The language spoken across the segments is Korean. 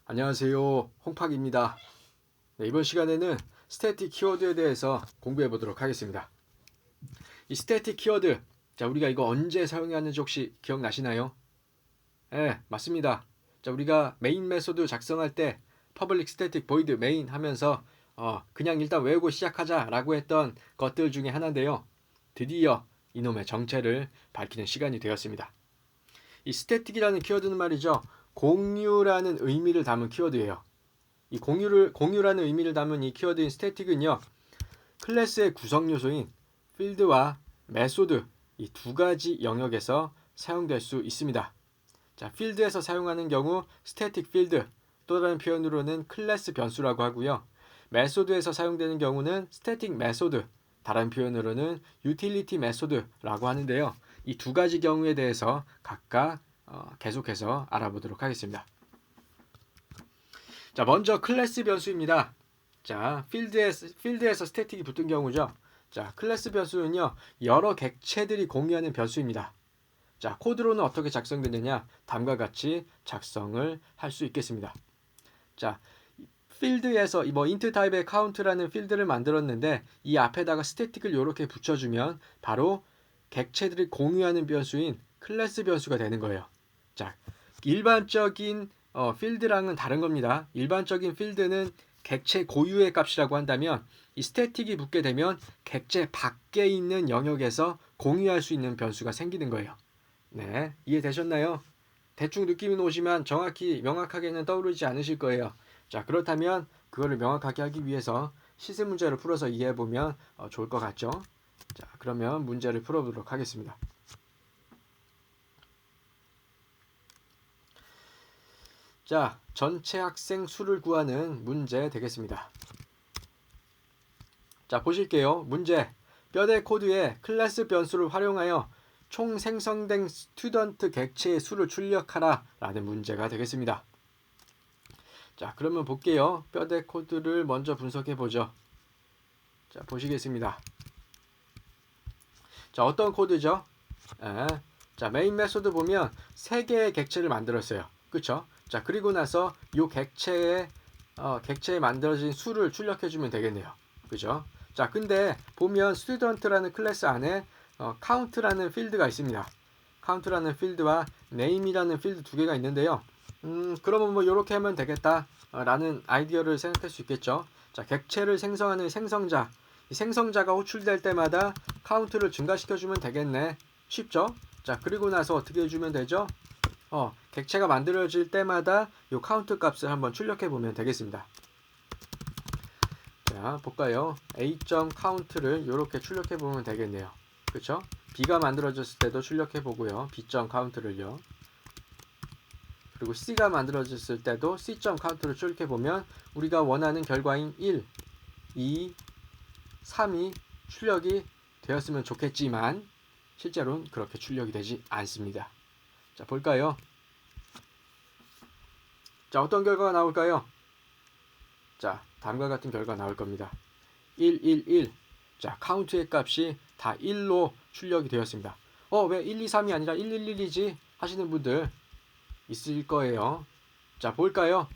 안녕하세요, 홍팍입니다. 네, 이번 시간에는 스태틱 키워드에 대해서 공부해 보도록 하겠습니다. 이 스태틱 키워드, 자, 우리가 이거 언제 사용하는지 혹시 기억나시나요? 네, 맞습니다. 자, 우리가 메인 메소드 작성할 때 public static void main 하면서 그냥 일단 외우고 시작하자라고 했던 것들 중에 하나인데요. 드디어 이놈의 정체를 밝히는 시간이 되었습니다. 이 스태틱이라는 키워드는 말이죠. 공유라는 의미를 담은 키워드예요. 이 공유라는 의미를 담은 이 키워드인 스태틱은요. 클래스의 구성 요소인 필드와 메소드 이 두 가지 영역에서 사용될 수 있습니다. 자, 필드에서 사용하는 경우 스태틱 필드 또 다른 표현으로는 클래스 변수라고 하고요. 메소드에서 사용되는 경우는 스태틱 메소드 다른 표현으로는 유틸리티 메소드라고 하는데요. 이 두 가지 경우에 대해서 각각 계속해서 알아보도록 하겠습니다. 자, 먼저 클래스 변수입니다. 자, 필드에서 스태틱이 붙은 경우죠. 자, 클래스 변수는요, 여러 객체들이 공유하는 변수입니다. 자, 코드로는 어떻게 작성되느냐? 다음과 같이 작성을 할 수 있겠습니다. 자, 필드에서 int 타입의 count라는 필드를 만들었는데 이 앞에다가 스태틱을 이렇게 붙여주면 바로 객체들이 공유하는 변수인 클래스 변수가 되는 거예요. 자, 일반적인 필드랑은 다른 겁니다. 일반적인 필드는 객체 고유의 값이라고 한다면 이 스태틱이 붙게 되면 객체 밖에 있는 영역에서 공유할 수 있는 변수가 생기는 거예요. 네, 이해되셨나요? 대충 느낌은 오지만 정확히 명확하게는 떠오르지 않으실 거예요. 자, 그렇다면 그거를 명확하게 하기 위해서 시세 문제를 풀어서 이해해보면 좋을 것 같죠? 자, 그러면 문제를 풀어보도록 하겠습니다. 자, 전체 학생 수를 구하는 문제 되겠습니다. 자, 보실게요. 문제. 뼈대 코드에 클래스 변수를 활용하여 총 생성된 스튜던트 객체의 수를 출력하라 라는 문제가 되겠습니다. 자, 그러면 볼게요. 뼈대 코드를 먼저 분석해 보죠. 자, 보시겠습니다. 자, 어떤 코드죠? 자, 메인 메소드 보면 3개의 객체를 만들었어요. 그쵸? 자, 그리고 나서 이 객체에 만들어진 수를 출력해 주면 되겠네요. 그죠? 자, 근데 보면 student라는 클래스 안에 count라는 필드가 있습니다. count라는 필드와 name이라는 필드 두 개가 있는데요. 그러면 뭐 이렇게 하면 되겠다 라는 아이디어를 생각할 수 있겠죠. 자, 객체를 생성하는 생성자, 이 생성자가 호출될 때마다 count를 증가시켜주면 되겠네. 쉽죠? 자, 그리고 나서 어떻게 해주면 되죠? 객체가 만들어질 때마다 이 count 값을 한번 출력해 보면 되겠습니다. 자, 볼까요? a.count를 이렇게 출력해 보면 되겠네요. 그렇죠? b가 만들어졌을 때도 출력해 보고요. b.count를요. 그리고 c가 만들어졌을 때도 c.count를 출력해 보면 우리가 원하는 결과인 1, 2, 3이 출력이 되었으면 좋겠지만 실제로는 그렇게 출력이 되지 않습니다. 자, 볼까요? 자, 어떤 결과가 나올까요? 자, 다음과 같은 결과가 나올 겁니다. 1, 1, 1. 자, 카운트의 값이 다 1로 출력이 되었습니다. 왜 1, 2, 3이 아니라 1, 1, 1이지? 하시는 분들 있을 거예요. 자, 볼까요?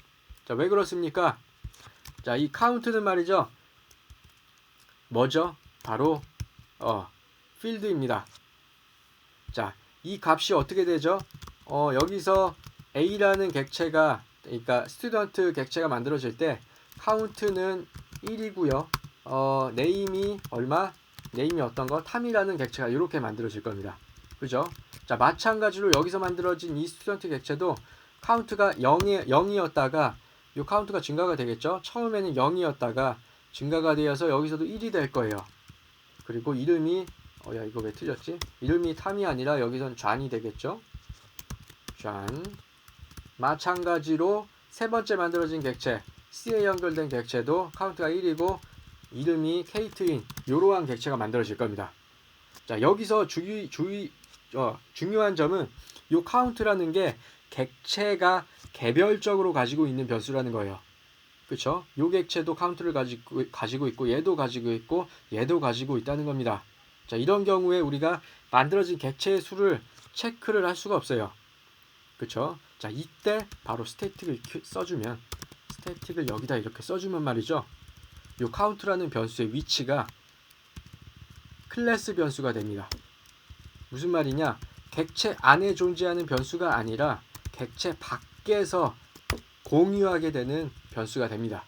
자, 왜 그렇습니까? 자, 이 카운트는 말이죠. 뭐죠? 바로 필드입니다. 자, 이 값이 어떻게 되죠? 여기서 A라는 객체가 그러니까 스튜던트 객체가 만들어질 때 카운트는 1이고요. 네임이 얼마? 네임이 어떤 거? 탐이라는 객체가 이렇게 만들어질 겁니다. 그죠? 자, 마찬가지로 여기서 만들어진 이 스튜던트 객체도 카운트가 0이었다가 이 카운트가 증가가 되겠죠? 처음에는 0이었다가 증가가 되어서 여기서도 1이 될 거예요. 그리고 이름이 야, 이거 왜 틀렸지? 이름이 탐이 아니라 여기선 잔이 되겠죠? 잔. 마찬가지로 세 번째 만들어진 객체 C에 연결된 객체도 카운트가 1이고 이름이 케이트인 이러한 객체가 만들어질 겁니다. 자, 여기서 중요한 점은 이 카운트라는 게 객체가 개별적으로 가지고 있는 변수라는 거예요. 그렇죠? 이 객체도 카운트를 가지고 있고 얘도 가지고 있고 얘도 가지고 있다는 겁니다. 자, 이런 경우에 우리가 만들어진 객체의 수를 체크를 할 수가 없어요. 그쵸? 자, 이때 바로 스태틱을 써주면, 스태틱을 여기다 이렇게 써주면 말이죠. 요 카운트라는 변수의 위치가 클래스 변수가 됩니다. 무슨 말이냐? 객체 안에 존재하는 변수가 아니라 객체 밖에서 공유하게 되는 변수가 됩니다.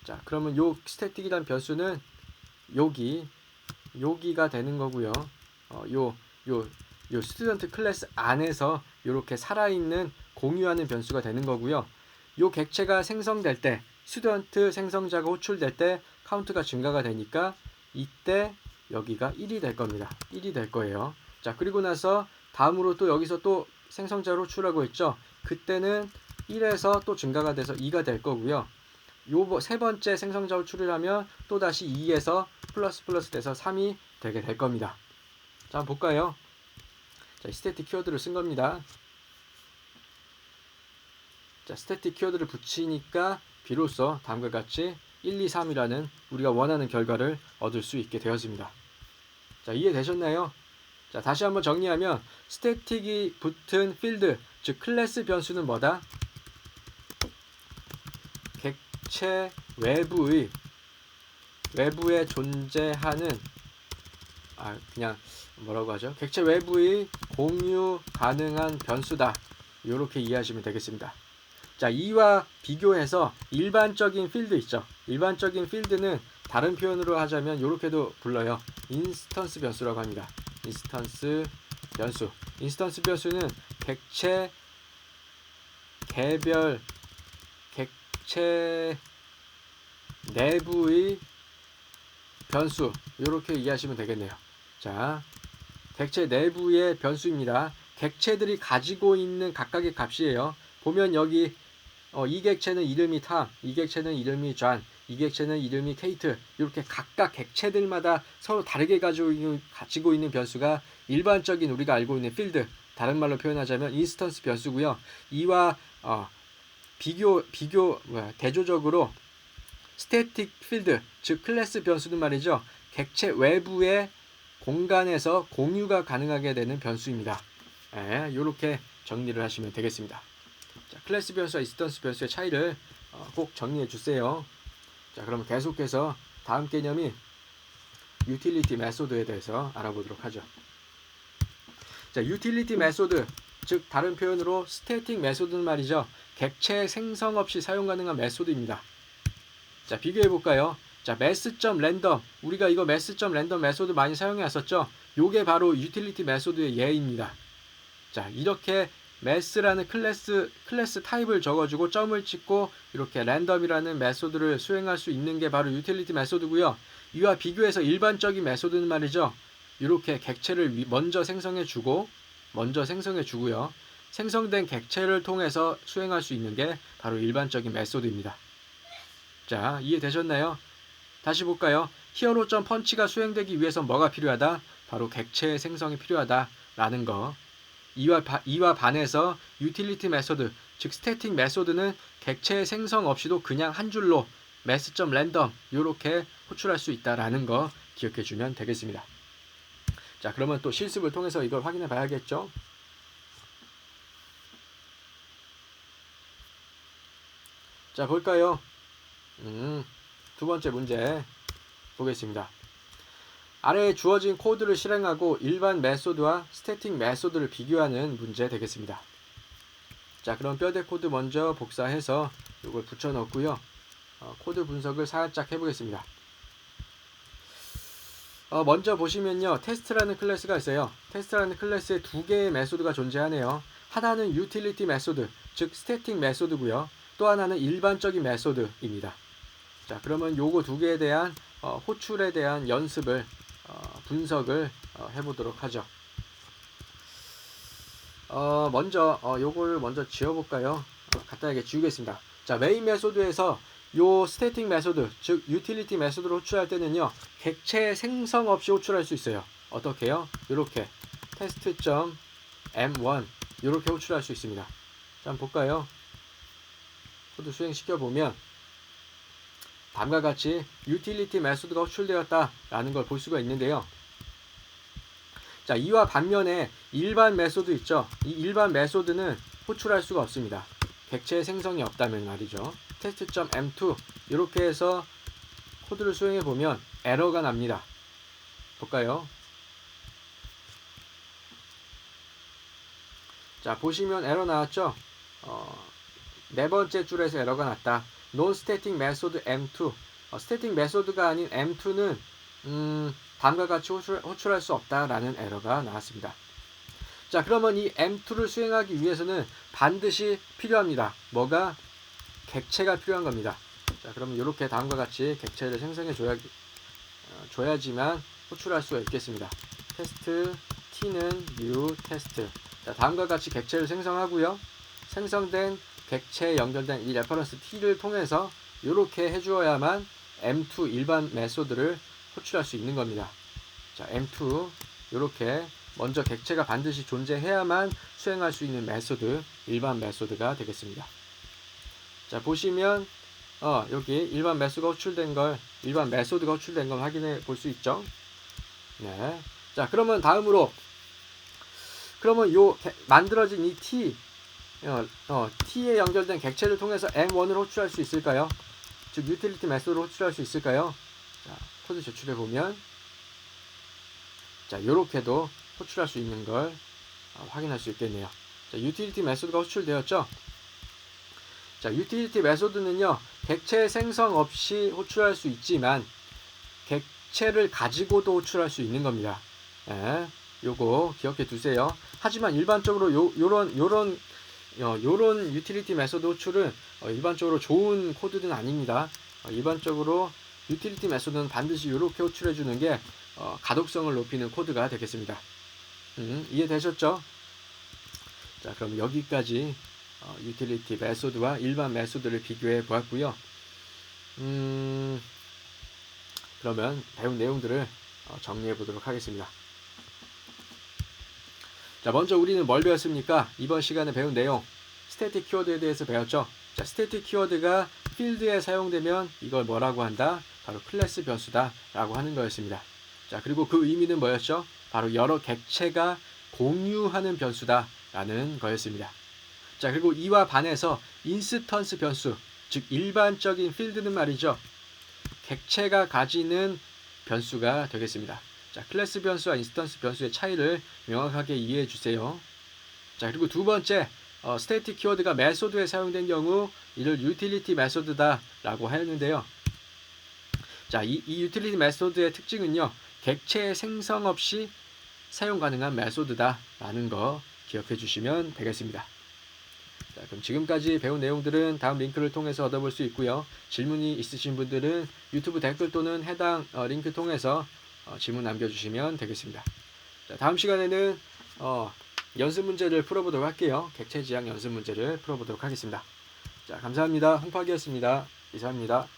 자, 그러면 요 스태틱이란 변수는 여기가 되는 거고요. 요 스튜던트 클래스 안에서 이렇게 살아있는 공유하는 변수가 되는 거고요. 요 객체가 생성될 때, 스튜던트 생성자가 호출될 때 카운트가 증가가 되니까 이때 여기가 1이 될 겁니다. 1이 될 거예요. 자, 그리고 나서 다음으로 또 여기서 또 생성자를 호출하고 했죠. 그때는 1에서 또 증가가 돼서 2가 될 거고요. 요 세 번째 생성자 호출을 하면 또 다시 2에서 플러스 돼서 3이 되게 될 겁니다. 자, 한번 볼까요? 자, 스태틱 키워드를 쓴 겁니다. 자, 스태틱 키워드를 붙이니까 비로소 다음과 같이 1, 2, 3이라는 우리가 원하는 결과를 얻을 수 있게 되었습니다. 자, 이해되셨나요? 자, 다시 한번 정리하면 스태틱이 붙은 필드, 즉 클래스 변수는 뭐다? 객체 외부에 존재하는 그냥 뭐라고 하죠? 객체 외부의 공유 가능한 변수다. 이렇게 이해하시면 되겠습니다. 자, 이와 비교해서 일반적인 필드 있죠. 일반적인 필드는 다른 표현으로 하자면 이렇게도 불러요. 인스턴스 변수라고 합니다. 인스턴스 변수. 인스턴스 변수는 객체 개별 객체 내부의 변수, 이렇게 이해하시면 되겠네요. 자, 객체 내부의 변수입니다. 객체들이 가지고 있는 각각의 값이에요. 보면 여기 이 객체는 이름이 탐, 이 객체는 이름이 존, 이 객체는 이름이 케이트, 이렇게 각각 객체들마다 서로 다르게 가지고 있는 변수가 일반적인 우리가 알고 있는 필드, 다른 말로 표현하자면 인스턴스 변수고요. 이와 대조적으로 스태틱 필드, 즉 클래스 변수는 말이죠. 객체 외부의 공간에서 공유가 가능하게 되는 변수입니다. 이렇게 정리를 하시면 되겠습니다. 자, 클래스 변수와 인스턴스 변수의 차이를 꼭 정리해 주세요. 자, 그럼 계속해서 다음 개념이 유틸리티 메소드에 대해서 알아보도록 하죠. 자, 유틸리티 메소드, 즉 다른 표현으로 스태틱 메소드는 말이죠. 객체 생성 없이 사용 가능한 메소드입니다. 자, 비교해 볼까요? 자, mass.random, 우리가 이거 mass.random 메소드 많이 사용해 왔었죠. 요게 바로 유틸리티 메소드의 예입니다. 자, 이렇게 mass라는 클래스 타입을 적어주고 점을 찍고 이렇게 random이라는 메소드를 수행할 수 있는 게 바로 유틸리티 메소드고요. 이와 비교해서 일반적인 메소드는 말이죠. 이렇게 객체를 먼저 생성해 주고요. 생성된 객체를 통해서 수행할 수 있는 게 바로 일반적인 메소드입니다. 자, 이해되셨나요? 다시 볼까요? 히어로.펀치가 수행되기 위해서 뭐가 필요하다? 바로 객체의 생성이 필요하다라는 거. 이와 반해서 유틸리티 메소드, 즉 스태틱 메소드는 객체의 생성 없이도 그냥 한 줄로 mass.random 이렇게 호출할 수 있다라는 거 기억해 주면 되겠습니다. 자, 그러면 또 실습을 통해서 이걸 확인해 봐야겠죠? 자, 볼까요? 두 번째 문제 보겠습니다. 아래에 주어진 코드를 실행하고 일반 메소드와 스태틱 메소드를 비교하는 문제 되겠습니다. 자, 그럼 뼈대 코드 먼저 복사해서 이걸 붙여 넣고요. 코드 분석을 살짝 해보겠습니다. 먼저 보시면요, 테스트라는 클래스가 있어요. 테스트라는 클래스에 두 개의 메소드가 존재하네요. 하나는 유틸리티 메소드, 즉 스태틱 메소드고요. 또 하나는 일반적인 메소드입니다. 자, 그러면 요거 두 개에 대한 호출에 대한 연습을 분석을 해보도록 하죠. 먼저 요거를 먼저 지워볼까요? 간단하게 지우겠습니다. 자, 메인 메소드에서 요 스태틱 메소드, 즉 유틸리티 메소드를 호출할 때는요, 객체 생성 없이 호출할 수 있어요. 어떻게요? 이렇게 test.m1 이렇게 호출할 수 있습니다. 자, 한번 볼까요? 코드 수행시켜 보면 다음과 같이 유틸리티 메소드가 호출되었다라는 걸 볼 수가 있는데요. 자, 이와 반면에 일반 메소드 있죠. 이 일반 메소드는 호출할 수가 없습니다. 객체 생성이 없다면 말이죠. test.m2 이렇게 해서 코드를 수행해 보면 에러가 납니다. 볼까요? 자, 보시면 에러 나왔죠? 네 번째 줄에서 에러가 났다. non-static method M2. static method가 아닌 M2는 다음과 같이 호출할 수 없다라는 에러가 나왔습니다. 자, 그러면 이 M2를 수행하기 위해서는 반드시 필요합니다. 뭐가? 객체가 필요한 겁니다. 자, 그러면 이렇게 다음과 같이 객체를 생성해 줘야지만 호출할 수가 있겠습니다. 테스트 t는 new 테스트. 자, 다음과 같이 객체를 생성하고요. 생성된 객체에 연결된 이 레퍼런스 t를 통해서 이렇게 해주어야만 M2 일반 메소드를 호출할 수 있는 겁니다. 자, M2 이렇게 먼저 객체가 반드시 존재해야만 수행할 수 있는 메소드, 일반 메소드가 되겠습니다. 자, 보시면 여기 일반 메소드가 호출된 걸 확인해 볼 수 있죠. 네. 자, 그러면 다음으로 만들어진 이 t에 연결된 객체를 통해서 M1을 호출할 수 있을까요? 즉 유틸리티 메소드를 호출할 수 있을까요? 자, 코드 제출해 보면 자, 요렇게도 호출할 수 있는 걸 확인할 수 있겠네요. 자, 유틸리티 메소드가 호출되었죠? 자, 유틸리티 메소드는요, 객체 생성 없이 호출할 수 있지만 객체를 가지고도 호출할 수 있는 겁니다. 예, 요거 기억해 두세요. 하지만 일반적으로 요런 유틸리티 메소드 호출은 일반적으로 좋은 코드는 아닙니다. 일반적으로 유틸리티 메소드는 반드시 이렇게 호출해 주는 게 가독성을 높이는 코드가 되겠습니다. 이해되셨죠? 자, 그럼 여기까지 유틸리티 메소드와 일반 메소드를 비교해 보았고요. 그러면 배운 내용들을 정리해 보도록 하겠습니다. 자, 먼저 우리는 뭘 배웠습니까? 이번 시간에 배운 내용, 스태틱 키워드에 대해서 배웠죠. 자, 스태틱 키워드가 필드에 사용되면 이걸 뭐라고 한다? 바로 클래스 변수다 라고 하는 거였습니다. 자, 그리고 그 의미는 뭐였죠? 바로 여러 객체가 공유하는 변수다 라는 거였습니다. 자, 그리고 이와 반해서 인스턴스 변수, 즉 일반적인 필드는 말이죠, 객체가 가지는 변수가 되겠습니다. 자, 클래스 변수와 인스턴스 변수의 차이를 명확하게 이해해 주세요. 자, 그리고 두 번째, 스태틱 키워드가 메소드에 사용된 경우 이를 유틸리티 메소드다 라고 하였는데요. 자, 이 유틸리티 메소드의 특징은요, 객체 생성 없이 사용 가능한 메소드다 라는 거 기억해 주시면 되겠습니다. 자, 그럼 지금까지 배운 내용들은 다음 링크를 통해서 얻어볼 수 있고요. 질문이 있으신 분들은 유튜브 댓글 또는 해당 링크 통해서 질문 남겨주시면 되겠습니다. 자, 다음 시간에는 연습 문제를 풀어보도록 할게요. 객체 지향 연습 문제를 풀어보도록 하겠습니다. 자, 감사합니다. 홍팍이었습니다. 이상입니다.